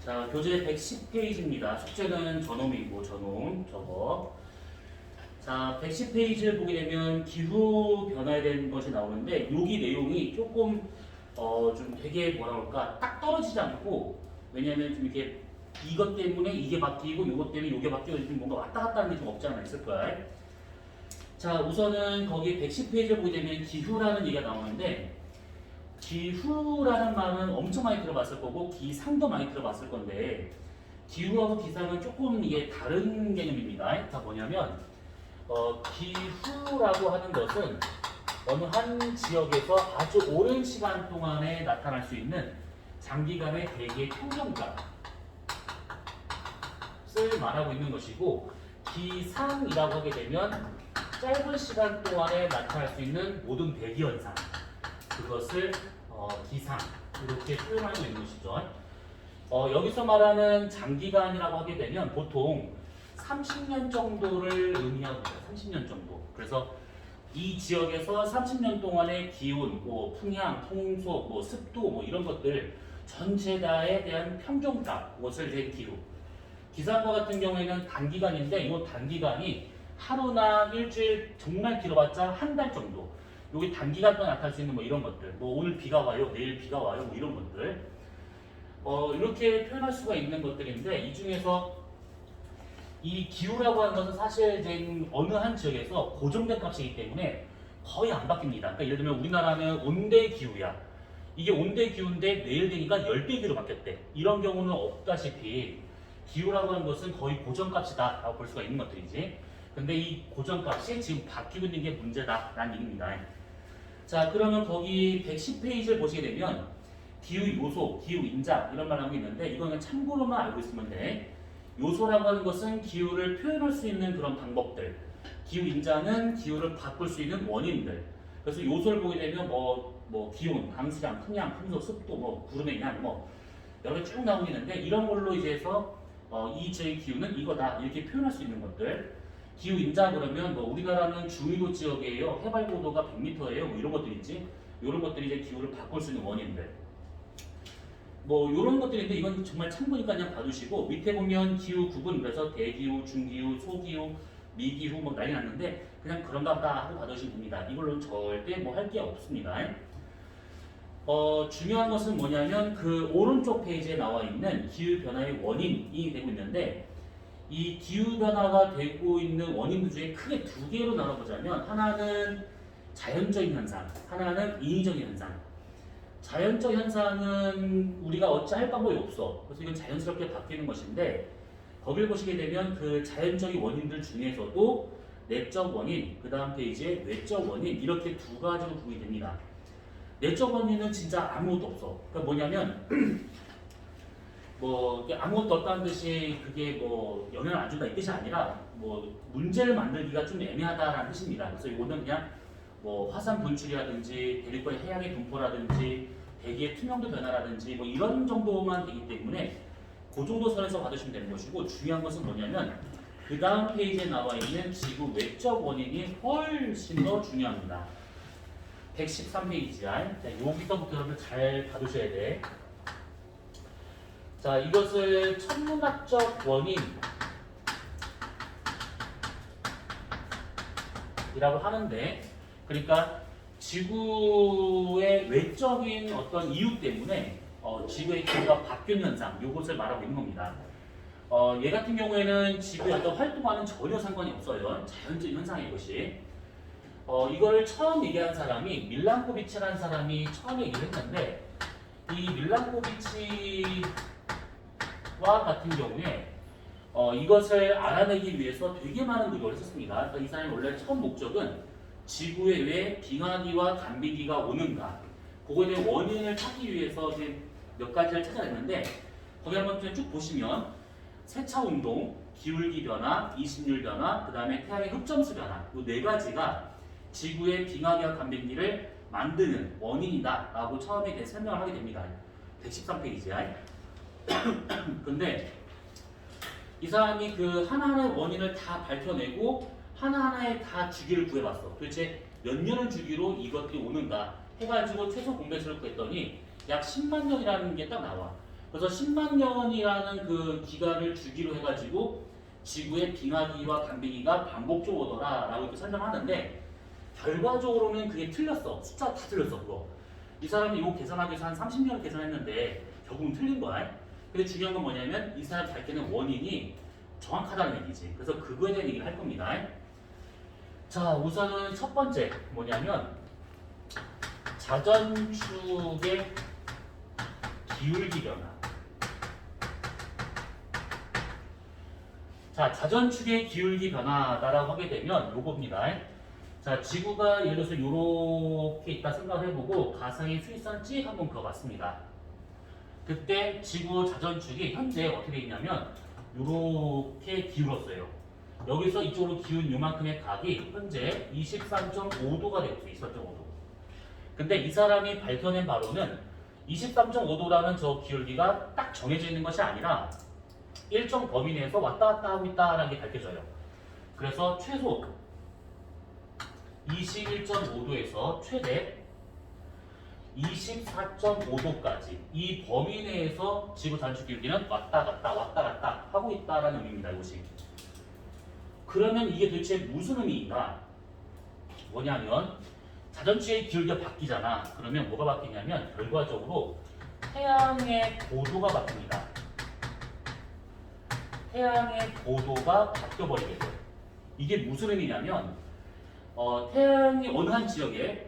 자, 교재 110페이지입니다. 숙제는 저놈이고, 저놈, 저거. 자, 110페이지를 보게 되면 기후 변화에 대한 것이 나오는데, 여기 내용이 조금, 좀 되게 뭐라 그럴까, 딱 떨어지지 않고, 왜냐면 좀 이렇게 이것 때문에 이게 바뀌고, 이것 때문에 이게 바뀌고, 좀 뭔가 왔다 갔다 하는 게 좀 없지 않아 있을 거야. 자, 우선은 거기 110페이지를 보게 되면 기후라는 얘기가 나오는데, 기후라는 말은 엄청 많이 들어봤을 거고 기상도 많이 들어봤을 건데 기후하고 기상은 조금 이게 다른 개념입니다. 자, 뭐냐면 기후라고 하는 것은 어느 한 지역에서 아주 오랜 시간 동안에 나타날 수 있는 장기간의 대기의 평균값을 말하고 있는 것이고, 기상이라고 하게 되면 짧은 시간 동안에 나타날 수 있는 모든 대기 현상, 그것을 기상 이렇게 표현하고 있는 것이죠. 여기서 말하는 장기간이라고 하게 되면 보통 30년 정도를 의미합니다. 30년 정도. 그래서 이 지역에서 30년 동안의 기온, 뭐 풍향, 풍속, 뭐 습도, 뭐 이런 것들 전체 다에 대한 평균값, 그것을 이제 기후. 기상과 같은 경우에는 단기간인데 이 단기간이 하루나 일주일, 정말 길어봤자 한 달 정도. 여기 단기간 동안 나타날 수 있는 뭐 이런 것들, 뭐 오늘 비가 와요, 내일 비가 와요, 뭐 이런 것들, 이렇게 표현할 수가 있는 것들인데, 이 중에서 이 기후라고 하는 것은 사실 이제 어느 한 지역에서 고정된 값이기 때문에 거의 안 바뀝니다. 그러니까 예를 들면 우리나라는 온대 기후야. 이게 온대 기후인데 내일 되니까 10배 기후로 바뀌었대. 이런 경우는 없다시피 기후라고 하는 것은 거의 고정값이다 라고 볼 수가 있는 것들이지. 근데 이 고정값이 지금 바뀌고 있는 게 문제다라는 얘기입니다. 자, 그러면 거기 110페이지를 보시게 되면 기후 요소, 기후 인자 이런 말하고 있는데, 이거는 참고로만 알고 있으면 돼. 요소라고 하는 것은 기후를 표현할 수 있는 그런 방법들, 기후 인자는 기후를 바꿀 수 있는 원인들. 그래서 요소를 보게 되면 뭐 기온, 강수량, 풍량, 풍속, 습도, 뭐 구름의 양, 뭐 여러 개 쭉 나오고 있는데, 이런 걸로 이제 해서 이 지역의 기후는 이거다 이렇게 표현할 수 있는 것들. 기후 인자 그러면 뭐 우리나라는 중위도 지역이에요. 해발 고도가 100m예요. 뭐 이런 것들이지. 이런 것들이 이제 기후를 바꿀 수 있는 원인들. 뭐 이런 것들인데 이건 정말 참고니까 그냥 봐주시고, 밑에 보면 기후 구분, 그래서 대기후, 중기후, 소기후, 미기후 뭐 난리 났는데 그냥 그런가 보다 하고 봐주시면 됩니다. 이걸로는 절대 뭐 할 게 없습니다. 중요한 것은 뭐냐면 그 오른쪽 페이지에 나와 있는 기후 변화의 원인이 되고 있는데, 이 기후 변화가 되고 있는 원인들 중에 크게 두 개로 나눠보자면, 하나는 자연적인 현상, 하나는 인위적인 현상. 자연적 현상은 우리가 어찌할 방법이 없어. 그래서 이건 자연스럽게 바뀌는 것인데, 거기를 보시게 되면 그 자연적인 원인들 중에서도 내적 원인, 그 다음 페이지에 외적 원인, 이렇게 두 가지로 구분이 됩니다. 내적 원인은 진짜 아무것도 없어. 그러니까 뭐냐면 뭐 아무것도 없다는 뜻이 그게 뭐 영향을 안 준다 이 뜻이 아니라, 뭐 문제를 만들기가 좀 애매하다라는 뜻입니다. 그래서 이거는 그냥 뭐 화산 분출이라든지 대륙의 해양의 분포라든지 대기의 투명도 변화라든지 뭐 이런 정도만 되기 때문에 그 정도 선에서 받으시면 되는 것이고, 중요한 것은 뭐냐면 그 다음 페이지에 나와 있는 지구 외적 원인이 훨씬 더 중요합니다. 113페이지야. 자, 여기서부터 여러분 잘 봐두셔야 돼. 자, 이것을 천문학적 원인이라고 하는데, 그러니까 지구의 외적인 어떤 이유 때문에 지구의 기후가 바뀌는 현상, 이것을 말하고 있는 겁니다. 얘 같은 경우에는 지구의 어떤 활동과는 전혀 상관이 없어요. 자연적 현상의 것이. 이걸 처음 얘기한 사람이 밀란코비치라는 사람이 처음 얘기를 했는데, 이 밀란코비치와 같은 경우에 이것을 알아내기 위해서 되게 많은 노력을 했었습니다. 그러니까 이 사람의 원래 처음 목적은 지구에 왜 빙하기와 단비기가 오는가, 그거에 대한 원인을 찾기 위해서 이제 몇 가지를 찾아냈는데, 거기 한번 쭉 보시면 세차 운동, 기울기 변화, 이심률 변화, 그 다음에 태양의 흑점수 변화, 이 네 가지가 지구의 빙하기와 단비기를 만드는 원인이다 라고 처음에 대해 설명을 하게 됩니다. 113페이지야. 근데 이 사람이 그 하나하나의 원인을 다 밝혀내고 하나하나의 다 주기를 구해봤어. 도대체 몇 년을 주기로 이것들이 오는가 해가지고 최소 공배수를 구했더니 약 10만 년이라는 게 딱 나와. 그래서 10만 년이라는 그 기간을 주기로 해가지고 지구의 빙하기와 단빙이가 반복적으로 오더라라고 이렇게 설명하는데 결과적으로는 그게 틀렸어. 숫자 다 틀렸어 그거. 이 사람이 이거 계산하기 위해서 한 30년을 계산했는데 결국은 틀린 거야. 근데 중요한 건 뭐냐면 이 사람이 밝혀낸 원인이 정확하다는 얘기지. 그래서 그거에 대한 얘기를 할 겁니다. 자, 우선은 첫 번째 뭐냐면 자전축의 기울기 변화. 자, 자전축의 기울기 변화다라고 하게 되면 요겁니다. 자, 지구가 예를 들어서 요렇게 있다 생각해보고 가상의 수위선 찍 한번 그어봤습니다. 그때 지구 자전축이 현재 어떻게 돼 있냐면 요렇게 기울었어요. 여기서 이쪽으로 기운 요만큼의 각이 현재 23.5도가 되고 있어요. 23.5도. 근데 이 사람이 밝혀낸 바로는 23.5도라는 저 기울기가 딱 정해져 있는 것이 아니라 일정 범위 내에서 왔다 갔다 하고 있다라는 게 밝혀져요. 그래서 최소 21.5도에서 최대 24.5도까지 이 범위 내에서 지구 자전축 기울기는 왔다 갔다 하고 있다라는 의미입니다. 이것이. 그러면 이게 도대체 무슨 의미인가? 뭐냐면 자전축의 기울기가 바뀌잖아. 그러면 뭐가 바뀌냐면 결과적으로 태양의 고도가 바뀝니다. 태양의 고도가 바뀌어버리게 돼요. 이게 무슨 의미냐면 태양이 어느 한 지역에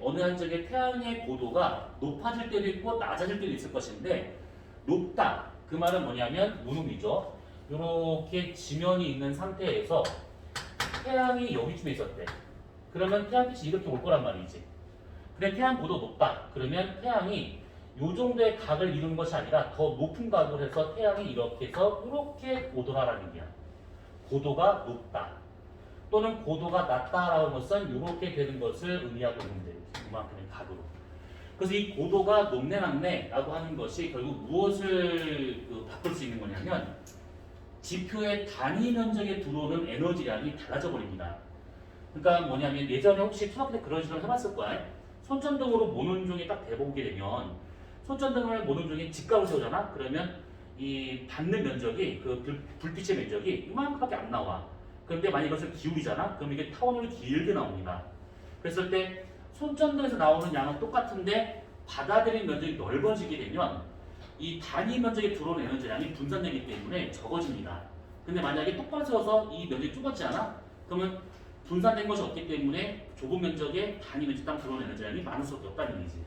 태양의 고도가 높아질 때도 있고 낮아질 때도 있을 것인데 높다. 그 말은 뭐냐면 무음이죠. 이렇게 지면이 있는 상태에서 태양이 여기쯤에 있었대. 그러면 태양빛이 이렇게 올 거란 말이지. 근데 태양 고도 높다. 그러면 태양이 이 정도의 각을 이루는 것이 아니라 더 높은 각을 해서 태양이 이렇게 해서 이렇게 오더라라는 얘기야. 고도가 높다. 또는 고도가 낮다라는 것은 이렇게 되는 것을 의미하고 있는데 이만큼의 각으로. 그래서 이 고도가 높네 낮네라고 하는 것이 결국 무엇을 바꿀 수 있는 거냐면 지표의 단위 면적에 들어오는 에너지량이 달라져 버립니다. 그러니까 뭐냐면 예전에 혹시 초등학교 때 그런 실험 해봤을 거야. 손전등으로 모논종이 딱 대보게 되면 손전등을 모논종이 직각으로 세우잖아. 그러면 이 받는 면적이 그 불빛의 면적이 이만큼밖에 안 나와. 그런데 만약 이것을 기울이잖아? 그럼 이게 타원으로 길게 나옵니다. 그랬을 때 손전등에서 나오는 양은 똑같은데 받아들이는 면적이 넓어지게 되면 이 단위 면적에 들어오는 에너지량이 분산되기 때문에 적어집니다. 근데 만약에 똑바로 세워서 이 면적이 좁아지지 않아? 그러면 분산된 것이 없기 때문에 좁은 면적에 단위 면적 땅 들어오는 에너지량이 많을 수밖에 없다는 얘기지.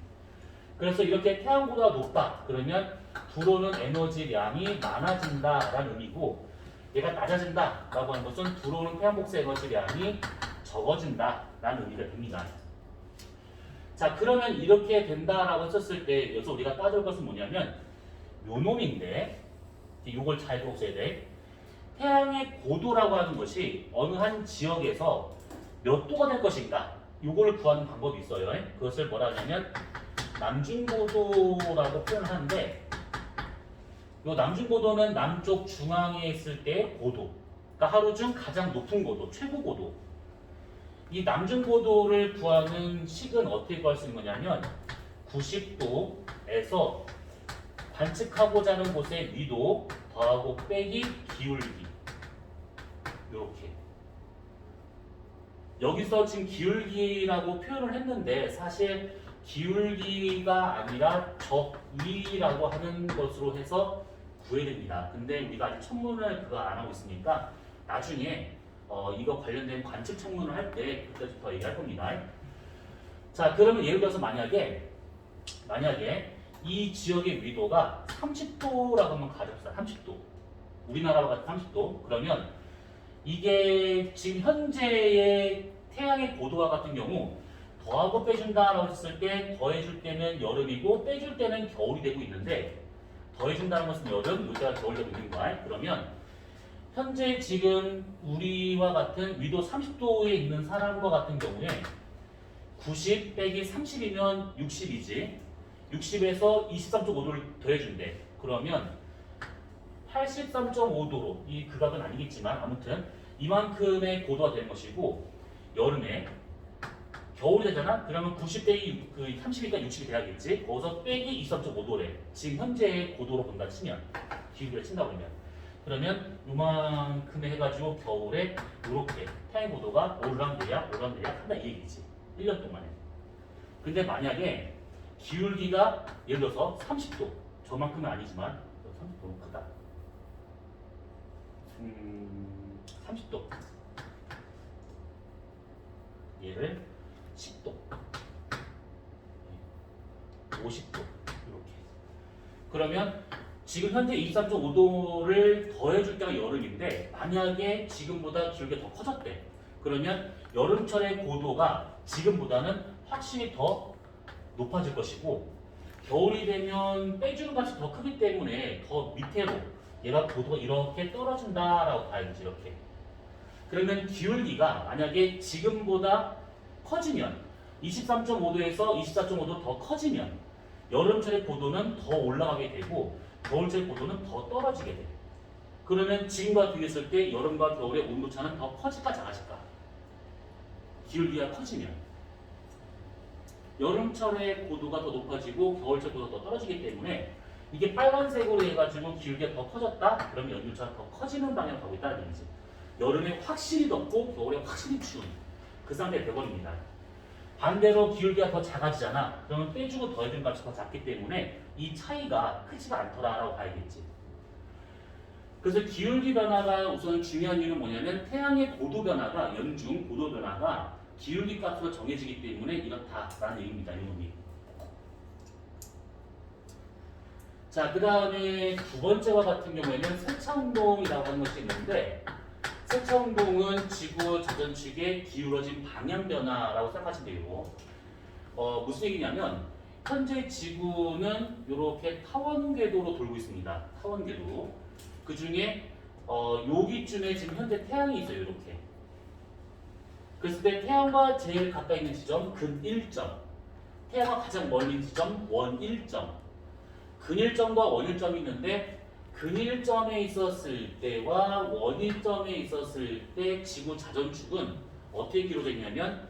그래서 이렇게 태양보다 높다 그러면 들어오는 에너지량이 많아진다라는 의미고 얘가 낮아진다라고 하는 것은 들어오는 태양복사 에너지량이 적어진다라는 의미가 됩니다. 자, 그러면 이렇게 된다라고 했었을 때 여기서 우리가 따질 것은 뭐냐면 요 놈인데 이걸 잘 들어보셔야 돼. 태양의 고도라고 하는 것이 어느 한 지역에서 몇 도가 될 것인가 이걸 구하는 방법이 있어요. 그것을 뭐라 하냐면 남중고도라고 표현하는데 이 남중고도는 남쪽 중앙에 있을 때의 고도, 그러니까 하루 중 가장 높은 고도, 최고 고도. 이 남중고도를 구하는 식은 어떻게 구할 수 있는 거냐면 90도에서 관측하고자 하는 곳의 위도 더하고 빼기 기울기 이렇게. 여기서 지금 기울기라고 표현을 했는데 사실 기울기가 아니라 적위라고 하는 것으로 해서 구해야 됩니다. 근데 우리가 아직 청문을 그거 안 하고 있으니까 나중에 이거 관련된 관측 청문을 할 때 그때 더 얘기할 겁니다. 자, 그러면 예를 들어서 만약에 이 지역의 위도가 30도라고 한번 가져봅시다. 30도. 우리나라와 같은 30도. 그러면 이게 지금 현재의 태양의 고도와 같은 경우 더하고 빼준다라고 했을 때 더해줄 때는 여름이고 빼줄 때는 겨울이 되고 있는데 더해준다는 것은 여름, 여기가 겨울 되고 있는 거야. 그러면 현재 지금 우리와 같은 위도 30도에 있는 사람과 같은 경우에 90 빼기 30이면 60이지. 60에서 23.5도를 더해준대. 그러면 83.5도로 이 극악은 아니겠지만 아무튼 이만큼의 고도가 되는 것이고 여름에 겨울이 되잖아? 그러면 90 빼기 30이니까 60이 돼야겠지? 거기서 빼기 23.5도래. 지금 현재의 고도로 본다 치면, 기울기를 친다 보면. 그러면 요만큼에 해가지고 겨울에 이렇게 태양 고도가 오르락내리락 한다 이 얘기지. 1년 동안에. 근데 만약에 기울기가 예를 들어서 30도, 저만큼은 아니지만 30도는 크다. 30도. 얘를 10도, 50도 이렇게. 그러면 지금 현재 23.5도를 더해줄 때가 여름인데 만약에 지금보다 기울기가 더 커졌대. 그러면 여름철의 고도가 지금보다는 확실히 더 높아질 것이고 겨울이 되면 빼주는 값이 더 크기 때문에 더 밑으로 얘가 고도가 이렇게 떨어진다라고 봐야지 이렇게. 그러면 기울기가 만약에 지금보다 커지면 23.5도에서 24.5도 더 커지면 여름철의 고도는 더 올라가게 되고 겨울철의 고도는 더 떨어지게 돼. 그러면 지금과 비교했을 때 여름과 겨울의 온도차는 더 커질까 작아질까? 기울기가 커지면 여름철의 고도가 더 높아지고 겨울철 고도가 더 떨어지기 때문에 이게 빨간색으로 해가지고 기울기가 더 커졌다? 그러면 연료차가 더 커지는 방향으로 가고 있다는 얘기지. 여름에 확실히 덥고 겨울에 확실히 추운 그 상태가 돼버립니다. 반대로 기울기가 더 작아지잖아. 그러면 빼주고 더해준 값이 더 작기 때문에 이 차이가 크지가 않더라라고 봐야겠지. 그래서 기울기 변화가 우선 중요한 이유는 뭐냐면 태양의 고도 변화가 연중 고도 변화가 기울기 값으로 정해지기 때문에 이렇다라는 얘기입니다. 이놈이. 자, 그 다음에 두 번째와 같은 경우에는 세차운동이라고 하는 것이 있는데 세차운동은 지구 자전축의 기울어진 방향 변화라고 생각하시면 돼요. 무슨 얘기냐면 현재 지구는 이렇게 타원 궤도로 돌고 있습니다. 타원 궤도. 그 중에 여기쯤에 지금 현재 태양이 있어요. 이렇게. 그랬을 때 태양과 제일 가까이 있는 지점 근 1점, 태양과 가장 멀리 있는 지점 원 1점, 근 1점과 원 1점이 있는데 근 1점에 있었을 때와 원 1점에 있었을 때 지구 자전축은 어떻게 기울어져 있냐면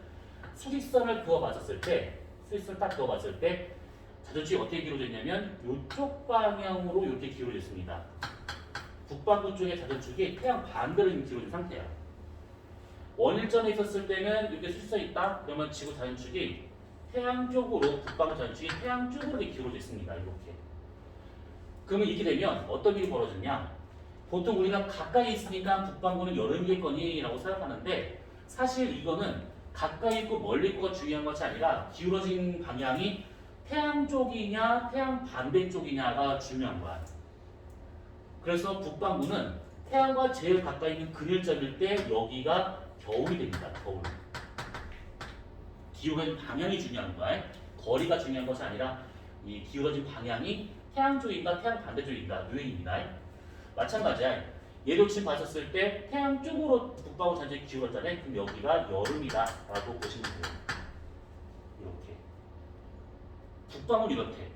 수직선을 그어봤을 때 수직선을 딱 그어봤을 때 자전축이 어떻게 기울어져 있냐면 이쪽 방향으로 이렇게 기울어져 있습니다. 북반구 쪽의 자전축이 태양 반대로 기울어진 상태야. 원 1점에 있었을 때는 이렇게 수직선이 있다. 그러면 지구 자전축이 태양 쪽으로 북반구 자전축이 태양 쪽으로 이렇게 기울어져 있습니다. 이렇게. 그러면 이렇게 되면 어떤 일이 벌어지냐? 보통 우리가 가까이 있으니까 북반구는 여름이겠거니 라고 생각하는데 사실 이거는 가까이 있고 멀리 있고가 중요한 것이 아니라 기울어진 방향이 태양 쪽이냐 태양 반대 쪽이냐가 중요한 거야. 그래서 북반구는 태양과 제일 가까이 있는 근일점일 때 여기가 겨울이 됩니다. 겨울. 기울어진 방향이 중요한 거야. 거리가 중요한 것이 아니라 이 기울어진 방향이 태양 쪽인가 태양 반대 쪽인가 유행입니다. 마찬가지야. 얘도 지금 봤었을 때 태양 쪽으로 북반구 자전축이 기울었잖아요. 그럼 여기가 여름이다 라고 보시면 돼요. 이렇게. 북반구는 이렇대.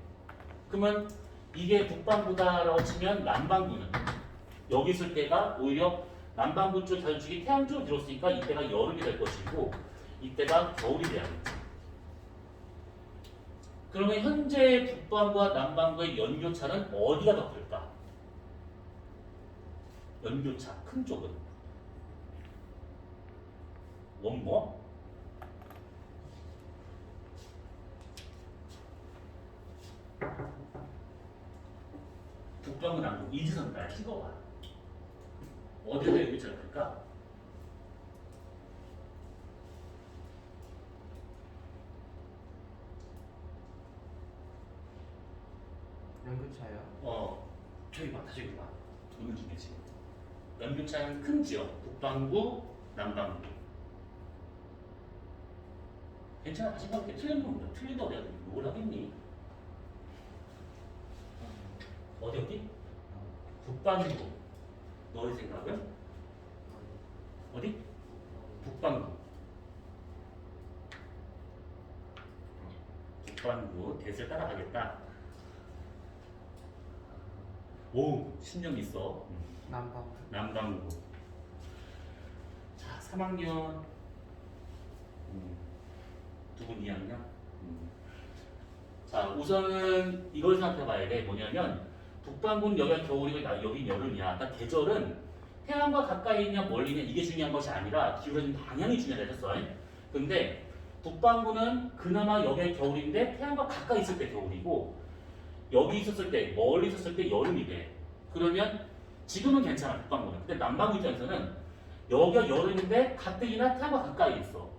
그러면 이게 북반구다라고 치면 남반구는 여기 있을 때가 오히려 남반구 쪽 자전축이 태양 쪽으로 들었으니까 이때가 여름이 될 것이고 이때가 겨울이 돼야겠지. 그러면 현재 북반구와 남반구의 연교차는 어디가 더 클까? 연교차 큰 쪽은 원모? 북반구 남부 이지선 날 찍어봐. 어디가 연교차가 클까? 연교차요? 저기 봐, 다시 봐. 오늘 중에 지금 연교차는 큰 지역, 북반구, 남반구. 괜찮아, 다시 봐볼게. 틀린 겁니다. 틀리다고 내가 뭘 하겠니? 어디? 북반구. 너의 생각은? 어디? 북반구. 북반구. 대세를 따라가겠다. 오, 신념 있어. 남방. 남반구. 자, 3학년 두 분 이해하냐? 자, 우선은 이걸 생각해 봐야 돼. 뭐냐면 북반구는 여기가 겨울이고 여긴 여름이야. 그러니까 계절은 태양과 가까이 있냐 멀리 있냐 이게 중요한 것이 아니라 기울어진 방향이 중요하다. 근데 북반구는 그나마 여기가 겨울인데 태양과 가까이 있을 때 겨울이고 여기 있었을 때 멀리 있었을 때 여름이 돼. 그러면 지금은 괜찮아 북반구는. 근데 남반구 입장에서는 여기가 여름인데 가뜩이나 태양과 가까이 있어.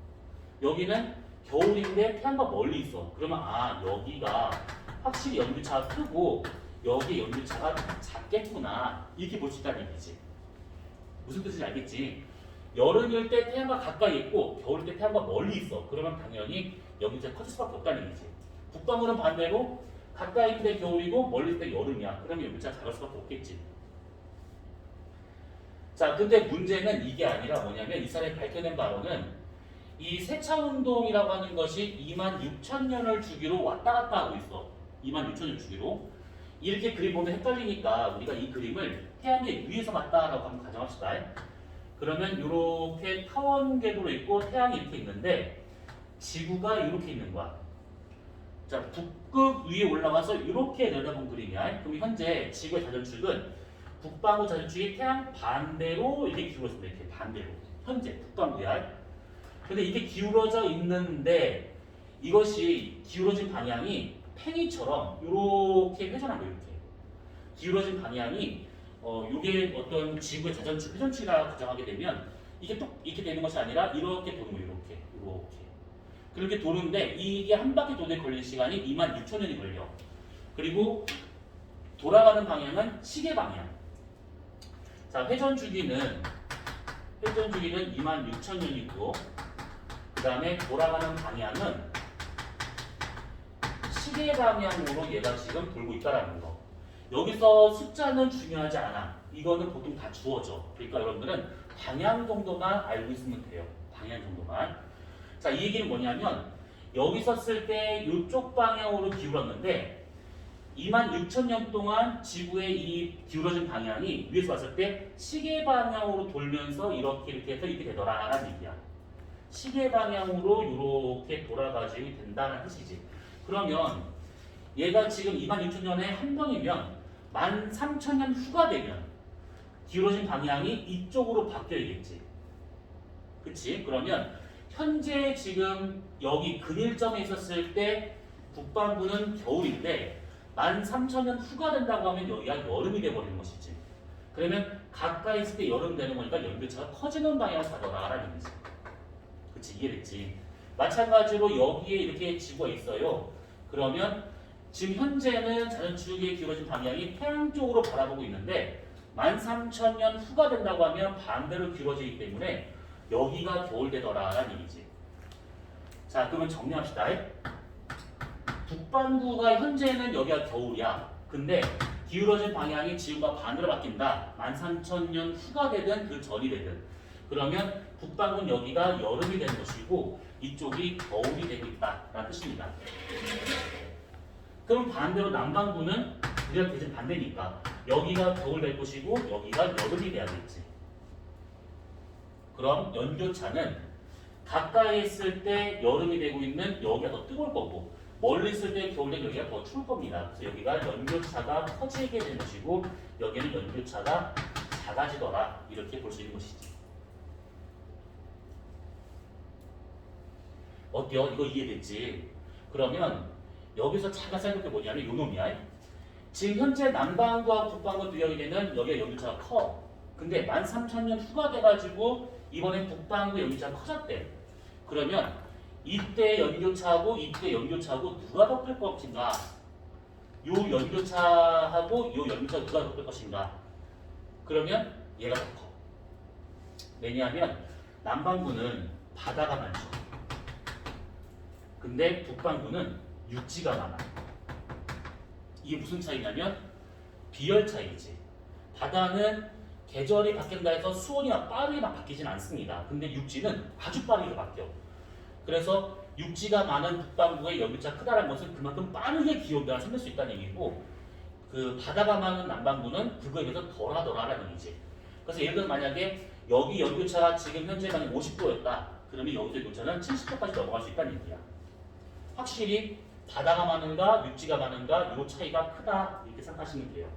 여기는 겨울인데 태양과 멀리 있어. 그러면 아 여기가 확실히 연료차가 크고 여기 연료차가 작겠구나 이렇게 볼 수 있다는 얘기지. 무슨 뜻인지 알겠지? 여름일 때 태양과 가까이 있고 겨울일 때 태양과 멀리 있어. 그러면 당연히 연료차가 커질 수밖에 없다는 얘기지. 북반구는 반대로 가까이 있을 때 겨울이고 멀리 있을 때 여름이야. 그러면 연료차가 작을 수밖에 없겠지. 자, 근데 문제는 이게 아니라 뭐냐면 이 사람이 밝혀낸 바로는 이 세차운동이라고 하는 것이 26,000년을 주기로 왔다 갔다 하고 있어. 26,000년 주기로. 이렇게 그림 보면 헷갈리니까 우리가 이 그림을 태양계 위에서 봤다라고 한번 가정합시다. 그러면 이렇게 타원 궤도로 있고 태양이 이렇게 있는데 지구가 이렇게 있는 거야. 자, 북극 위에 올라가서 이렇게 내려본 그림이야. 그럼 현재 지구의 자전축은 북반구 자전축이 태양 반대로 이렇게 기울어집니다. 이렇게 반대로. 현재 북반구야. 근데 이게 기울어져 있는데 이것이 기울어진 방향이 팽이처럼 이렇게 회전한 거예요. 이렇게 기울어진 방향이 이게 어떤 지구의 자전축 회전축이라고 가정하게 되면 이게 또 이렇게 되는 것이 아니라 이렇게 도는 거예요. 이렇게 그렇게 도는데 이게 한 바퀴 도는 걸리는 시간이 26,000년이 걸려. 그리고 돌아가는 방향은 시계 방향. 자, 회전 주기는 26,000년이고 그 다음에 돌아가는 방향은 시계 방향으로 얘가 지금 돌고 있다라는 거. 여기서 숫자는 중요하지 않아. 이거는 보통 다 주어져. 그러니까 여러분들은 방향 정도만 알고 있으면 돼요. 방향 정도만. 자, 이 얘기는 뭐냐면 여기 섰을 때 이쪽 방향으로 기울었는데 26,000년 동안 지구의 이 기울어진 방향이 위에서 봤을 때 시계 방향으로 돌면서 이렇게 해서 이렇게 되더라라는 얘기야. 시계 방향으로 이렇게 돌아가지고 된다는 뜻이지. 그러면 얘가 지금 26,000년에 한 번이면 13,000년 후가 되면 기울어진 방향이 이쪽으로 바뀌어야겠지. 그치? 그러면 현재 지금 여기 근일점에 있었을 때 북반구는 겨울인데 13,000년 후가 된다고 하면 여기가 여름이 돼버리는 것이지. 그러면 가까이 있을 때 여름 되는 거니까 연료차가 커지는 방향으로 가더라라는 얘기지. 그치? 이해됐지? 마찬가지로 여기에 이렇게 지구가 있어요. 그러면 지금 현재는 자전축의 기울어진 방향이 태양 쪽으로 바라보고 있는데 13,000년 후가 된다고 하면 반대로 기울어지기 때문에 여기가 겨울 되더라라는 얘기지. 자, 그러면 정리합시다. 북반구가 현재는 여기가 겨울이야. 근데 기울어진 방향이 지구가 반대로 바뀐다. 13,000년 후가 되든 그 전이 되든. 그러면 북반구는 여기가 여름이 되는 것이고 이쪽이 겨울이 되고 있다라는 뜻입니다. 그럼 반대로 남반구는 우리가 대신 반대니까 여기가 겨울 될 것이고 여기가 여름이 돼야겠지. 그럼 연교차는 가까이 있을 때 여름이 되고 있는 여기가 더 뜨거울 거고 멀리 있을 때 겨울 되면 여기가 더 추울 겁니다. 그래서 여기가 연교차가 커지게 되는 것이고 여기는 연교차가 작아지더라 이렇게 볼 수 있는 것이지. 어때요? 이거 이해됐지? 그러면 여기서 잠깐 생각해 게 뭐냐면 요 놈이야. 지금 현재 남반구와 북반구 비교하기에는 여기가 연료차가 커. 근데 13,000년 후가 돼가지고 이번에 북반구 연료차가 커졌대. 그러면 이때 연료차하고 이때 연료차하고 누가 더 클 것인가? 요 연료차하고 요 연료차 누가 더 클 것인가? 그러면 얘가 더 커. 왜냐하면 남반구는 바다가 많죠. 근데 북반구는 육지가 많아. 이게 무슨 차이냐면 비열 차이지. 바다는 계절이 바뀐다 해서 수온이 빠르게 막 바뀌진 않습니다. 근데 육지는 아주 빠르게 바뀌어. 그래서 육지가 많은 북반구의 연료차 크다는 것은 그만큼 빠르게 기온변화가 생길 수 있다는 얘기고 그 바다가 많은 남반구는 그거에 비해서 덜하더라라는 얘기지. 그래서 예를 들어 만약에 여기 연료차가 지금 현재 만약 50도였다. 그러면 여기서 연료차는 70도까지 넘어갈 수 있다는 얘기야. 확실히 바다가 많은가 육지가 많은가 요 차이가 크다 이렇게 생각하시면 돼요.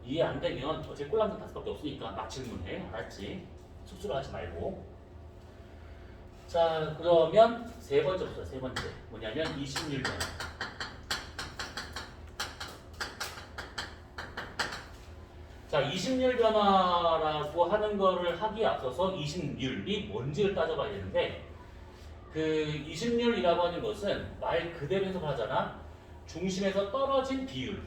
이해 안 되면 어제 꼴랑정 다섯 밖에 없으니까 막 질문해. 알았지? 쑥스러워하지 말고. 자, 그러면 세 번째부터 세 번째 뭐냐면 26년. 자, 20률 변화라고 하는 거를 하기에 앞서서 20률이 뭔지를 따져봐야 되는데 그 20률이라고 하는 것은 말 그대로 해석하잖아. 중심에서 떨어진 비율.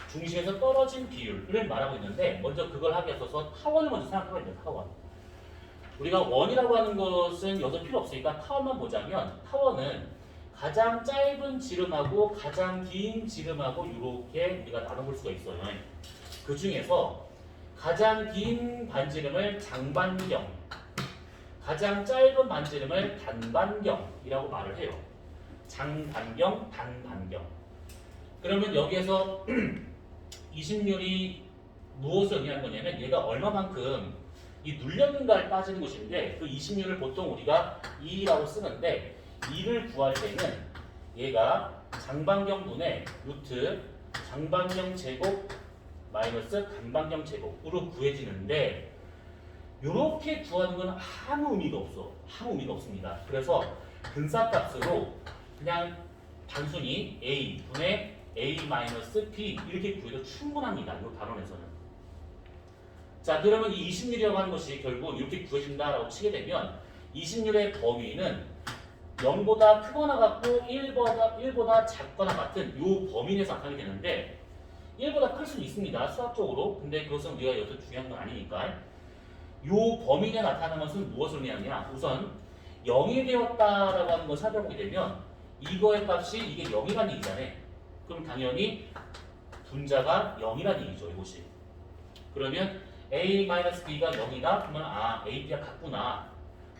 중심에서 떨어진 비율을 말하고 있는데 먼저 그걸 하기 앞서서 타원을 먼저 생각해봐야 돼요. 타원. 우리가 원이라고 하는 것은 여기서 필요 없으니까 타원만 보자면 타원은 가장 짧은 지름하고 가장 긴 지름하고 이렇게 우리가 나눠볼 수가 있어요. 그 중에서 가장 긴 반지름을 장반경, 가장 짧은 반지름을 단반경이라고 말을 해요. 장반경, 단반경. 그러면 여기에서 20률이 무엇을 의미하는 거냐면 얘가 얼마만큼 이 눌렸는가를 따지는 것인데 그 20률을 보통 우리가 2라고 쓰는데 2를 구할 때는 얘가 장반경분의 루트 장반경 제곱 마이너스 단반경 제곱으로 구해지는데 이렇게 구하는 건 아무 의미가 없어. 아무 의미가 없습니다. 그래서 근사값으로 그냥 단순히 a분의 a-b 이렇게 구해도 충분합니다. 이 단원에서는. 자, 그러면 이 20률이라고 하는 것이 결국 이렇게 구해진다라고 치게 되면 20률의 범위는 0보다 크거나 같고 1보다 작거나 같은 이 범위 내에서 나타나게 되는데 1보다 클 수는 있습니다. 수학적으로. 근데 그것은 우리가 여기서 중요한 건 아니니까. 이 범위 내에 나타나는 것은 무엇을 의미하느냐. 우선 0이 되었다라고 하는 걸 살펴보게 되면 이거의 값이 이게 0이라는 얘기잖아요. 그럼 당연히 분자가 0이라는 얘기죠. 이것이. 그러면 a-b가 0이다. 그러면 아, a-b가 같구나.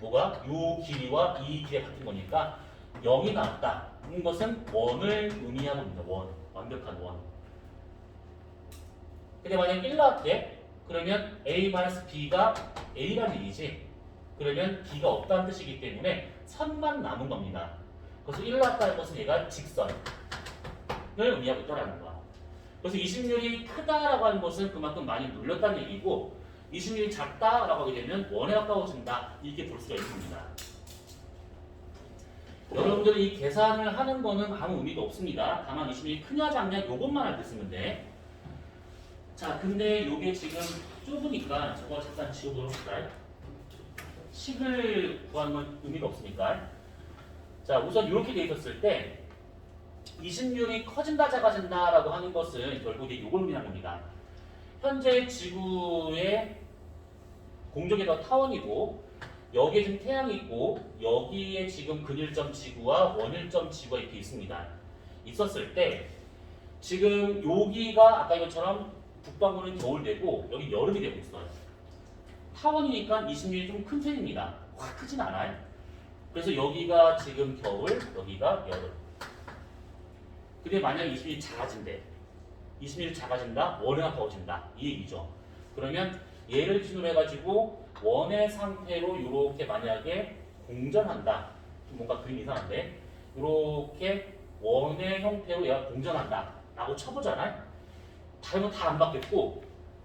뭐가? 이 길이와 이 길이가 같은 거니까 0이 나왔다. 이것은 원을 의미하고 있습니다. 원. 완벽한 원. 근데 만약 1 나왔대? 그러면 a-b가 a라는 얘기지. 그러면 b가 없다는 뜻이기 때문에 선만 남은 겁니다. 그래서 1 나왔다는 것은 얘가 직선을 의미하고 있다는 거야. 그래서 20률이 크다라고 하는 것은 그만큼 많이 눌렸다는 얘기고 20률이 작다라고 하게 되면 원에 가까워진다. 이렇게 볼 수가 있습니다. 여러분들이 이 계산을 하는 거는 아무 의미가 없습니다. 다만 20률이 크냐 작냐 이것만 알고 있으면 돼. 자, 근데 이게 지금 좁으니까 저거 잠깐 지워보도록 할까요? 식을 구하는 건 의미가 없으니까. 자, 우선 이렇게 돼 있었을 때 20률이 커진다 작아진다라고 하는 것은 결국 이걸 의미하는 겁니다. 현재 지구의 공적에서 타원이고 여기에 지금 태양이 있고 여기에 지금 근일점 지구와 원일점 지구가 이렇게 있습니다. 있었을 때 지금 여기가 아까 이것처럼 북반구는 겨울 되고 여기 여름이 되고 있어요. 타원이니까 20률이 좀 큰 편입니다. 확 크진 않아요. 그래서 여기가 지금 겨울, 여기가 여름. 근데 만약 20률이 작아진대. 20률이 작아진다, 원에 가까워진다. 이 얘기죠. 그러면 얘를 기준으로 해가지고 원의 상태로 이렇게 만약에 공전한다. 뭔가 그림 이상한데 이렇게 원의 형태로 얘가 공전한다 라고 쳐보잖아요. 다른 건 다 안 바뀌었고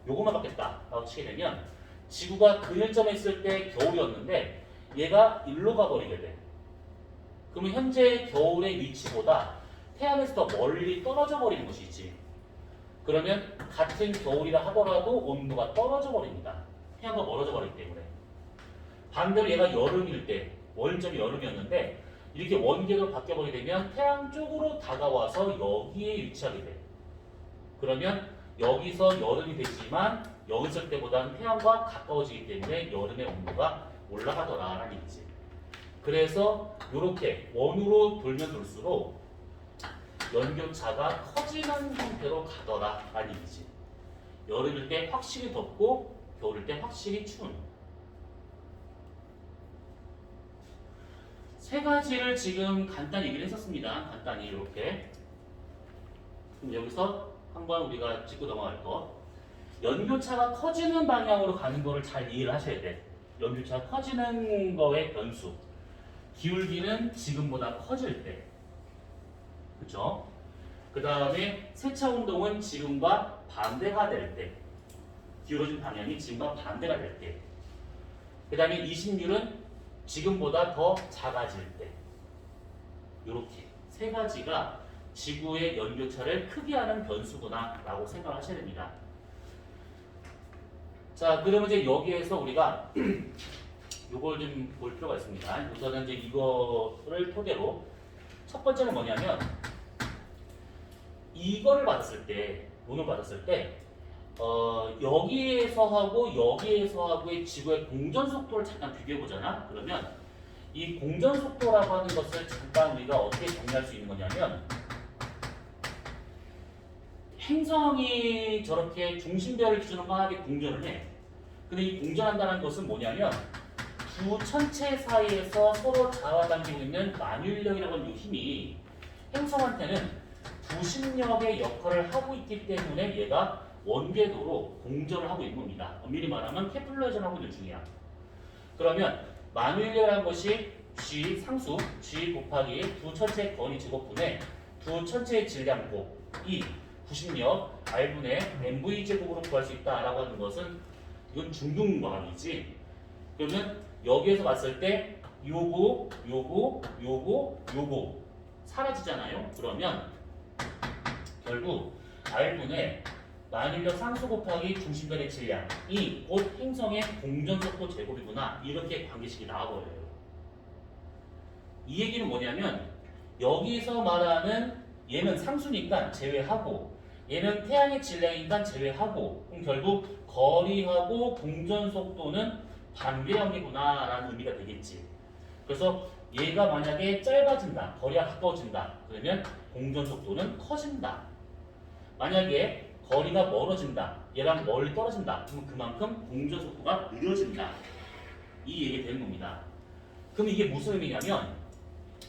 요것만 바뀌었다 라고 치게 되면 지구가 근일점에 있을 때 겨울이었는데 얘가 일로 가버리게 돼. 그러면 현재 겨울의 위치보다 태양에서 더 멀리 떨어져 버리는 것이 있지. 그러면 같은 겨울이라 하더라도 온도가 떨어져 버립니다. 태양과 멀어져 버리기 때문에. 반대로 얘가 여름일 때 원점이 여름이었는데 이렇게 원계로 바뀌어버리게 되면 태양 쪽으로 다가와서 여기에 위치하게 돼. 그러면 여기서 여름이 되지만 여기 있을 때보다는 태양과 가까워지기 때문에 여름의 온도가 올라가더라라는 얘기지. 그래서 이렇게 원으로 돌면 돌수록 연교차가 커지는 형태로 가더라라는 얘기지. 여름일 때 확실히 덥고 겨울일 때 확실히 추운. 세 가지를 지금 간단히 얘기를 했었습니다. 간단히 이렇게. 그럼 여기서 한번 우리가 짚고 넘어갈 거. 연교차가 커지는 방향으로 가는 거를 잘 이해를 하셔야 돼. 연교차가 커지는 거의 변수. 기울기는 지금보다 커질 때. 그죠? 그 다음에 세차 운동은 지금과 반대가 될 때. 기울어진 방향이 지금과 반대가 될 때. 그 다음에 이심률은 지금보다 더 작아질 때. 이렇게 세 가지가 지구의 연교차를 크게 하는 변수구나 라고 생각하셔야 됩니다. 자, 그러면 이제 여기에서 우리가 요걸 좀 볼 필요가 있습니다. 우선은 이제 이거를 토대로 첫 번째는 뭐냐면 이거를 받았을 때, 논을 받았을 때 여기에서 하고 여기에서 하고의 지구의 공전 속도를 잠깐 비교해 보잖아. 그러면 이 공전 속도라고 하는 것을 잠깐 우리가 어떻게 정리할 수 있는 거냐면 행성이 저렇게 중심별을 기준으로 강하게 공전을 해. 근데 이 공전한다는 것은 뭐냐면 두 천체 사이에서 서로 잡아당기고 있는 만유인력이라고 하는 이 힘이 행성한테는 부심력의 역할을 하고 있기 때문에 얘가 원궤도로 공전을 하고 있는 겁니다. 엄밀히 말하면 케플러전 하고 있는 중이야. 그러면 만유인력이라는 것이 G 상수 G 곱하기 두 천체의 거리 제곱분의 두 천체의 질량 곱 이 부심력 R분의 mv 제곱으로 구할 수 있다라고 하는 것은 이건 중등과학이지. 그러면 여기에서 봤을 때 요거 사라지잖아요. 그러면 결국 R분의 만유인력 상수 곱하기 중심별의 질량이 곧 행성의 공전속도 제곱이구나. 이렇게 관계식이 나와버려요. 이 얘기는 뭐냐면 여기서 말하는 얘는 상수니까 제외하고 얘는 태양의 질량이니까 제외하고 그럼 결국 거리하고 공전속도는 반대형이구나 라는 의미가 되겠지. 그래서 얘가 만약에 짧아진다, 거리가 가까워진다 그러면 공전속도는 커진다. 만약에 거리가 멀어진다, 얘랑 멀리 떨어진다 그러면 그만큼 공전속도가 느려진다. 이 얘기 되는 겁니다. 그럼 이게 무슨 의미냐면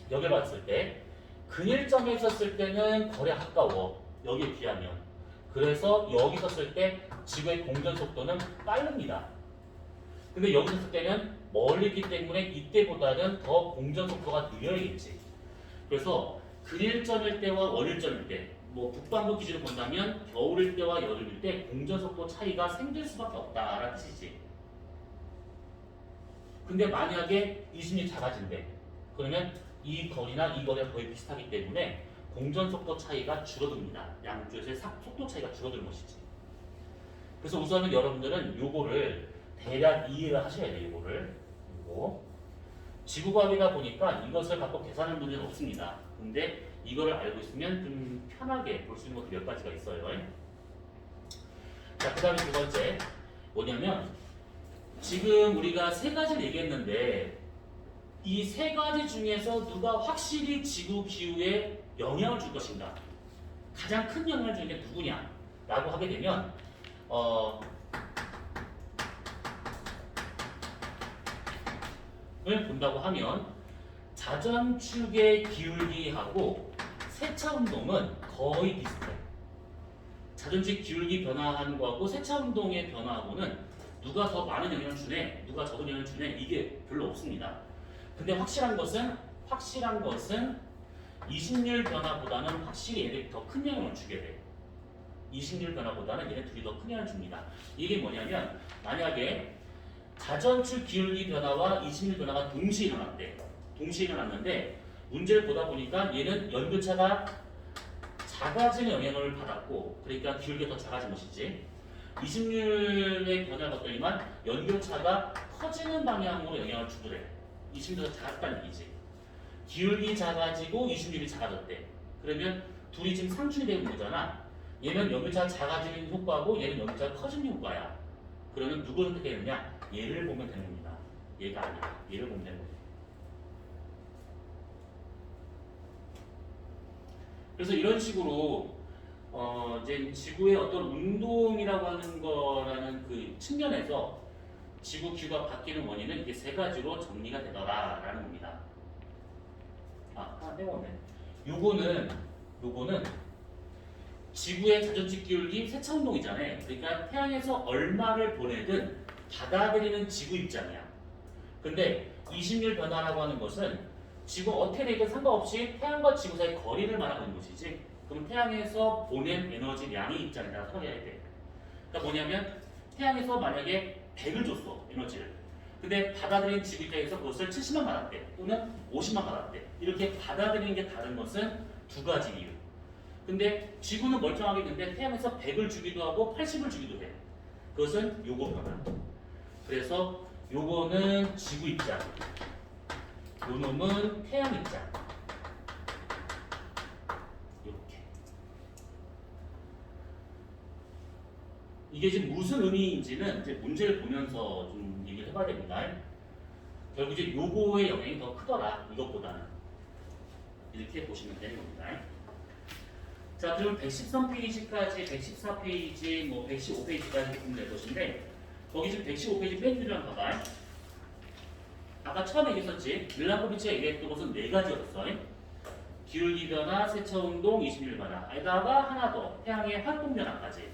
여기를 봤을 때 근일점에 있었을 때는 거리가 가까워. 여기에 비하면. 그래서 여기 있었을 때 지구의 공전 속도는 빠릅니다. 근데 여기 있을 때는 멀리 있기 때문에 이때보다는 더 공전 속도가 느려야겠지. 그래서 근일점일 때와 월일점일 때, 뭐 북반구 기준으로 본다면 겨울일 때와 여름일 때 공전 속도 차이가 생길 수밖에 없다라는 뜻이지. 근데 만약에 이심이 작아진대. 그러면 이 거리나 이 거리가 거의 비슷하기 때문에 공전 속도 차이가 줄어듭니다. 양쪽에서의 속도 차이가 줄어드는 것이지. 그래서 우선은 여러분들은 요거를 대략 이해를 하셔야 돼요. 요거 지구과학이다 보니까 이것을 갖고 계산하는 문제는 없습니다. 근데 이거를 알고 있으면 좀 편하게 볼 수 있는 것도 몇 가지가 있어요. 자, 그 다음에 두 번째 뭐냐면 지금 우리가 세 가지를 얘기했는데 이 세 가지 중에서 누가 확실히 지구 기후에 영향을 줄 것인가? 가장 큰 영향을 주는 게 누구냐? 라고 하게 되면 을 본다고 하면 자전축의 기울기하고 세차운동은 거의 비슷해. 자전축 기울기 변화하는 거하고 세차운동의 변화하고는 누가 더 많은 영향을 주네, 누가 적은 영향을 주네 이게 별로 없습니다. 근데 확실한 것은 이심률 변화보다는 확실히 얘들이 더 큰 영향을 주게 돼. 이심률 변화보다는 얘네 둘이 더 큰 영향을 줍니다. 이게 뭐냐면 만약에 자전축 기울기 변화와 이심률 변화가 동시에 일어났대. 동시에 일어났는데 문제를 보다 보니까 얘는 연교차가 작아지는 영향을 받았고 그러니까 기울기가 더 작아진 것이지. 이심률의 변화가 봤더니만 연교차가 커지는 방향으로 영향을 주더래. 이심률이 더 작았다는 얘기지. 기울기 작아지고 이심률이 작아졌대. 그러면 둘이 지금 상충이 되는 거잖아. 얘는 연교차가 작아지는 효과고 얘는 연교차가 커지는 효과야. 그러면 누구를 선택해야 되느냐? 얘를 보면 되는 겁니다. 얘가 아니라 얘를 보면 되는 거죠. 그래서 이런 식으로 이제 지구의 어떤 운동이라고 하는 거라는 그 측면에서 지구 기후가 바뀌는 원인은 이게 세 가지로 정리가 되더라라는 겁니다. 하나 빼먹었네. 요거는 지구의 자전축 기울기 세차 운동이잖아요. 그러니까 태양에서 얼마를 보내든 받아들이는 지구 입장이야. 근데 이심률 변화라고 하는 것은 지구 어떻게 되든 상관없이 태양과 지구 사이 거리를 말하고 있는 것이지. 그럼 태양에서 보낸 에너지량이 입장에 따라 서해야 돼. 그러니까 뭐냐면 태양에서 만약에 100을 줬어 에너지를. 근데 받아들인 지구 입장에서 그것을 70만 받았대 또는 50만 받았대. 이렇게 받아들이는 게 다른 것은 두 가지 이유. 근데 지구는 멀쩡하게 있는데 태양에서 100을 주기도 하고 80을 주기도 해. 그것은 요거 변화. 그래서 요거는 지구 입장, 요 놈은 태양 입장. 이렇게. 이게 지금 무슨 의미인지는 이제 문제를 보면서 좀 얘기를 해봐야 됩니다. 결국 이제 요거의 영향이 더 크더라 이것보다는. 이렇게 보시면 되는 겁니다. 자, 그럼 113페이지까지, 114페이지, 뭐 115페이지까지 보면 될 것인데 거기 지금 115페이지 맨 뒤를 봐봐. 아까 처음에 얘기했었지. 밀란코비치가 얘기했던 것은 네 가지였어. 기울기 변화, 세차 운동, 21 변화. 에다가 하나 더, 태양의 활동 변화까지.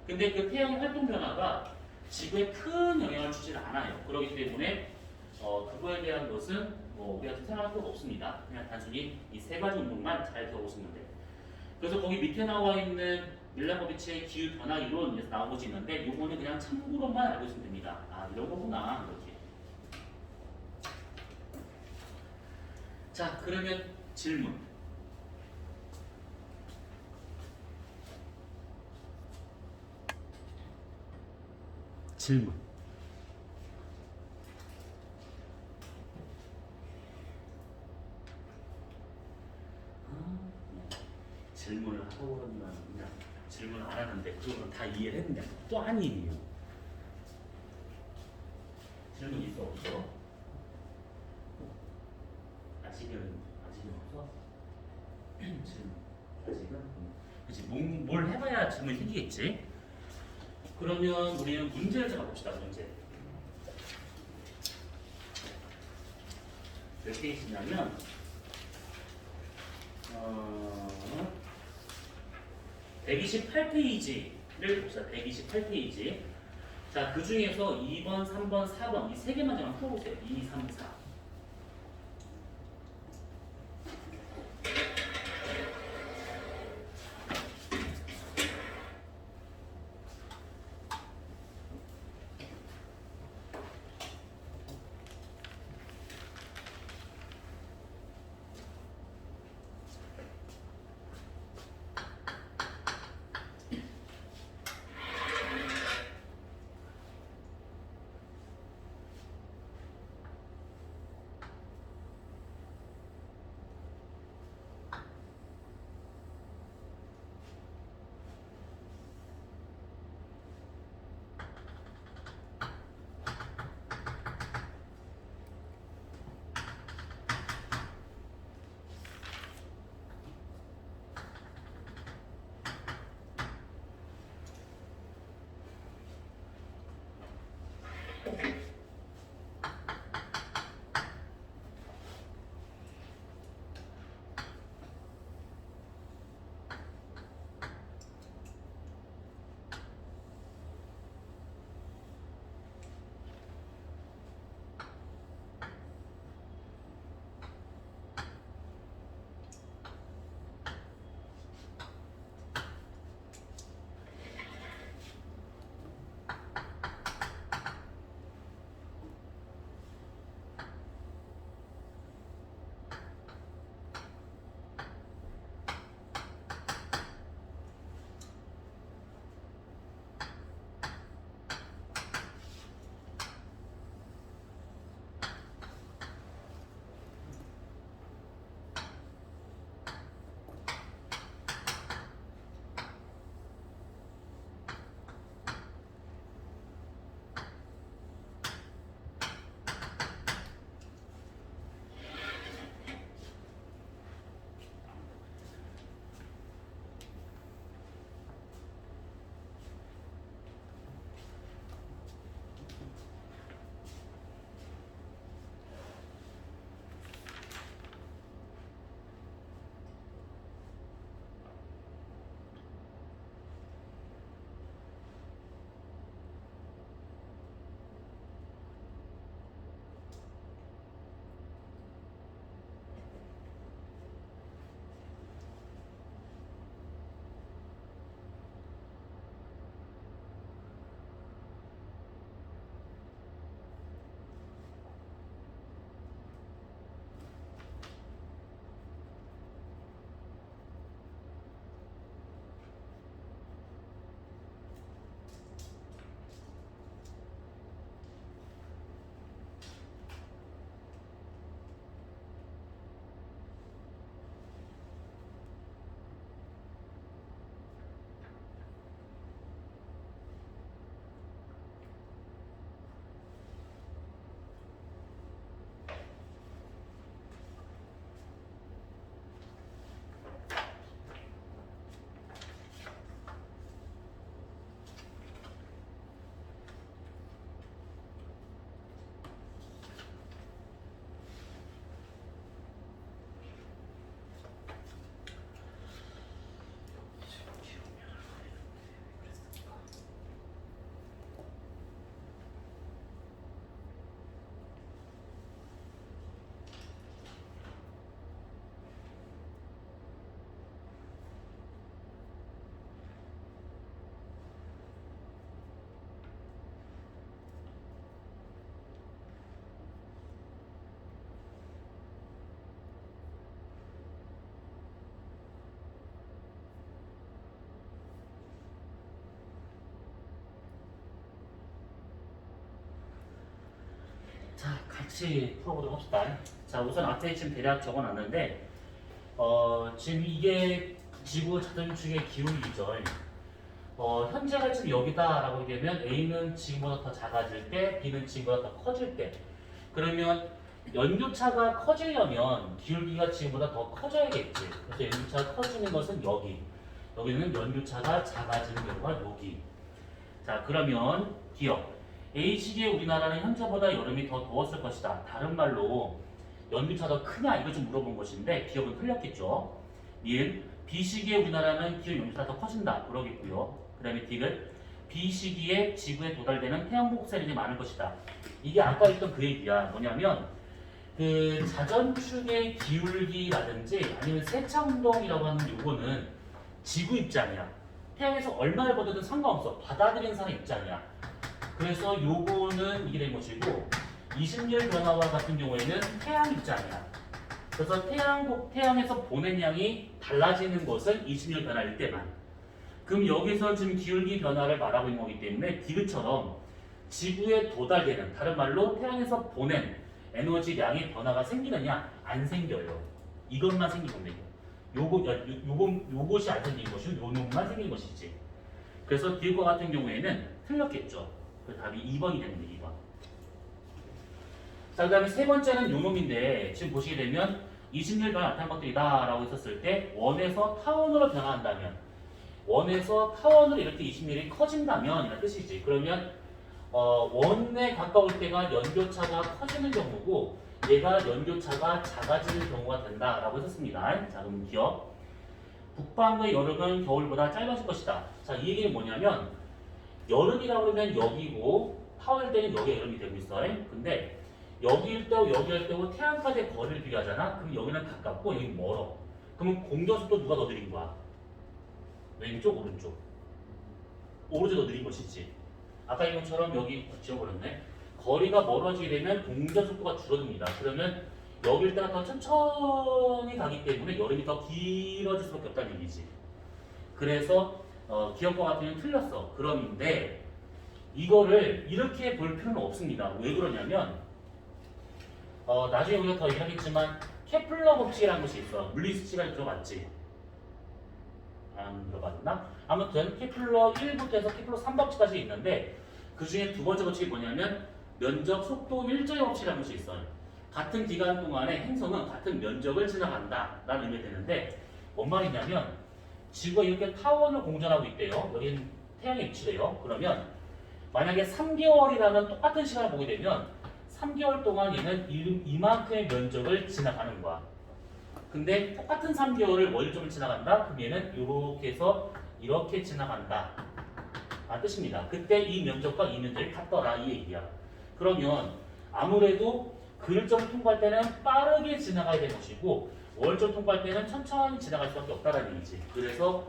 근데 그 태양의 활동 변화가 지구에 큰 영향을 주질 않아요. 그렇기 때문에 그거에 대한 것은 뭐 우리한테 생각할 필요가 없습니다. 그냥 단순히 이 세 가지 운동만 잘 들어보시면 돼요. 그래서 거기 밑에 나와 있는 밀란코비치의 기후 변화 이론에서 나온 것이 있는데 요거는 그냥 참고로만 알고 있으면 됩니다. 아, 이런 거구나. 이렇게. 자, 그러면 질문. 질문. 질문을 하고 그러면 그냥 질문을 안 하는데 그거는 다 이해를 했는데 또 아니에요. 질문 있어 없어? 아직은 없어? 질문 아직은? 그치 뭘 해봐야 질문이 생기겠지? 그러면 우리는 문제를 잡아봅시다. 문제 몇 페이지냐면 128페이지를 봅시다. 128페이지. 자, 그 중에서 2번, 3번, 4번 이 세 개만 좀 풀어보세요. 2, 3, 4. 같이 풀어보도록 합시다. 자, 우선 앞에 지금 대략 적어놨는데 지금 이게 지구 자전축의 기울기죠. 현재가 지금 여기다라고 되면 A는 지금보다 더 작아질 때, B는 지금보다 더 커질 때. 그러면 연교차가 커지려면 기울기가 지금보다 더 커져야겠지. 그래서 연교차가 커지는 것은 여기. 여기는 연교차가 작아지는 경우가 여기. 자, 그러면 기억. A 시기에 우리나라는 현재보다 여름이 더 더웠을 것이다. 다른 말로 연교차가 더 크냐 이거 좀 물어본 것인데 기억은 틀렸겠죠. 니은 B 시기에 우리나라는 기후 연교차가 더 커진다. 그러겠고요. 그 다음에 D는 B 시기에 지구에 도달되는 태양 복사량이 많을 것이다. 이게 아까 했던 그 얘기야. 뭐냐면 그 자전축의 기울기라든지 아니면 세차운동이라고 하는 요거는 지구 입장이야. 태양에서 얼마를 받아도 상관없어. 받아들이는 사람 입장이야. 그래서 요거는 이게 된 것이고 20일 변화와 같은 경우에는 태양 입장이야. 그래서 태양에서 보낸 양이 달라지는 것은 20일 변화일 때만. 그럼 여기서 지금 기울기 변화를 말하고 있는 거기 때문에 디귿처럼 지구에 도달되는, 다른 말로 태양에서 보낸 에너지량의 변화가 생기느냐? 안 생겨요. 이것만 생기면 되고 요것이 안 생긴 것이 요 놈만 생긴 것이지. 그래서 디귿과 같은 경우에는 틀렸겠죠. 그 답이 2번이 되는 게 2번. 자, 그 다음에 세 번째는 요 놈인데 지금 보시게 되면 20일 변화 나타난 것들이다 라고 했었을 때 원에서 타원으로 변화한다면, 원에서 타원으로 이렇게 20mm이 커진다면 이런 뜻이지. 그러면 원에 가까울 때가 연교차가 커지는 경우고 얘가 연교차가 작아지는 경우가 된다라고 했었습니다. 자, 그럼 기억. 북방의 여름은 겨울보다 짧아질 것이다. 자, 이 얘기는 뭐냐면 여름이라고 하면 여기고 타원일 때는 여기가 여름이 되고 있어. 근데 여기일 때고 여기일 때고 태양까지의 거리를 비교하잖아. 그럼 여기는 가깝고 여기는 멀어. 그러면 공전속도 누가 더 느린 거야? 왼쪽, 오른쪽? 오른쪽이 더 느린 것이지. 아까 이런 것처럼 여기 지워버렸네. 거리가 멀어지게 되면 공전속도가 줄어듭니다. 그러면 여길 때가 더 천천히 가기 때문에 여름이 더 길어질 수밖에 없다는 얘기지. 그래서 기억과 같은 경우는 틀렸어. 그런데 이거를 이렇게 볼 필요는 없습니다. 왜 그러냐면 나중에 우리가 더 얘기하겠지만 케플러 법칙이라는 것이 있어. 물리수 시간에 들어봤지? 안 들어봤나? 아무튼 케플러 1부터 해서 케플러 3법칙까지 있는데 그 중에 두 번째 법칙이 뭐냐면 면적 속도 일정의 법칙이라는 것이 있어요. 같은 기간 동안에 행성은 같은 면적을 지나간다 라는 의미가 되는데 뭔 말이냐면 지구가 이렇게 타원을 공전하고 있대요. 여기는 태양의 위치래요. 그러면 만약에 3개월이라는 똑같은 시간을 보게 되면 3개월 동안 얘는 이만큼의 면적을 지나가는 거야. 근데 똑같은 3개월을 월점을 지나간다? 그럼 얘는 이렇게 해서 이렇게 지나간다. 뜻입니다. 그때 이 면적과 이 면적이 같더라 이 얘기야. 그러면 아무래도 그일점을 통과할 때는 빠르게 지나가야 되는 것이고 월점 통과할 때는 천천히 지나갈 수밖에 없다는 얘기지. 그래서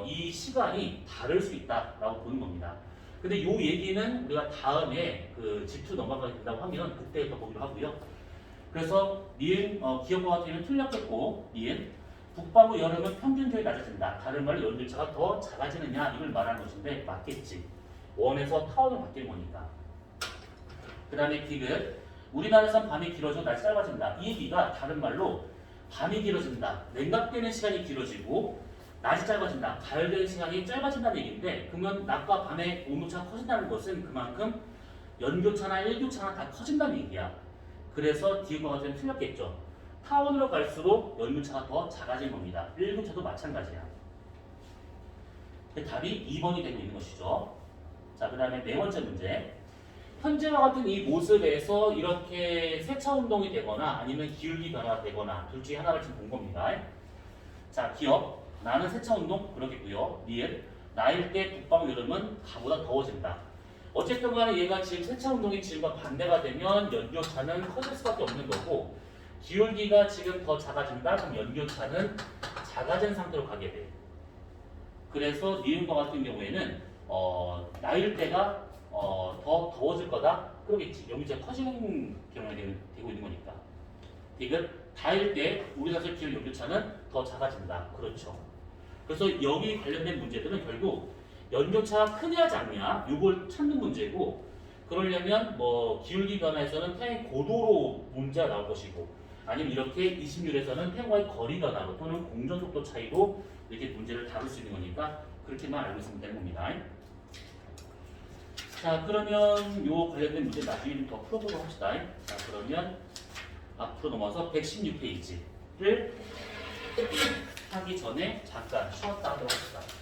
이 시간이 다를 수 있다라고 보는 겁니다. 근데 이 얘기는 우리가 다음에 그 G2 넘어가게 된다고 하면 그때부터 보기로 하고요. 그래서 니은 기억과 같은 경우는 틀렸겠고 니은 북반구 여름은 평균적이 낮아진다. 다른 말로 연교차가 더 작아지느냐 이걸 말하는 것인데 맞겠지. 원에서 타원으로 바뀌는 거니까. 그 다음에 디귿 우리나라에선 밤이 길어지고 낮이 짧아진다. 이 얘기가 다른 말로 밤이 길어진다. 냉각되는 시간이 길어지고 낮이 짧아진다. 가열되는 시간이 짧아진다는 얘기인데 그러면 낮과 밤의 온도차가 커진다는 것은 그만큼 연교차나 일교차나 다 커진다는 얘기야. 그래서 디귿과 같은 경우는 틀렸겠죠. 타원으로 갈수록 연교차가 더 작아진 겁니다. 1교차도 마찬가지야. 답이 2번이 되고 있는 것이죠. 자, 그 다음에 네 번째 문제. 현재와 같은 이 모습에서 이렇게 세차 운동이 되거나 아니면 기울기 변화가 되거나 둘 중에 하나를 지금 본 겁니다. 자, 기억. 나는 세차 운동 그러겠고요. 니은 나일 때 북방 여름은 가보다 더워진다. 어쨌든 간에 얘가 지금 세차 운동이 지금과 반대가 되면 연교차는 커질 수밖에 없는 거고 기울기가 지금 더 작아진다. 그럼 연교차는 작아진 상태로 가게 돼. 그래서 니은과 같은 경우에는 나일 때가 더 더워질 거다. 그러겠지. 연교차가 커지는 경우가 되고 있는 거니까. 디귿 다일 때 우리나라 기울 연교차는 더 작아진다. 그렇죠. 그래서 여기 관련된 문제들은 결국 연교차가 크냐 작냐 이걸 찾는 문제고 그러려면 뭐 기울기 변화에서는 태양의 고도로 문제가 나올 것이고, 아니면 이렇게 이심률에서는 태양과의 거리가 나고 또는 공전 속도 차이로 이렇게 문제를 다룰 수 있는 거니까 그렇게만 알고 있으면 되는 겁니다. 자, 그러면 요 관련된 문제 나중에 좀 더 풀어보도록 합시다. 자, 그러면 앞으로 넘어서 116페이지를 하기 전에 잠깐 쉬었다 하도록 합시다.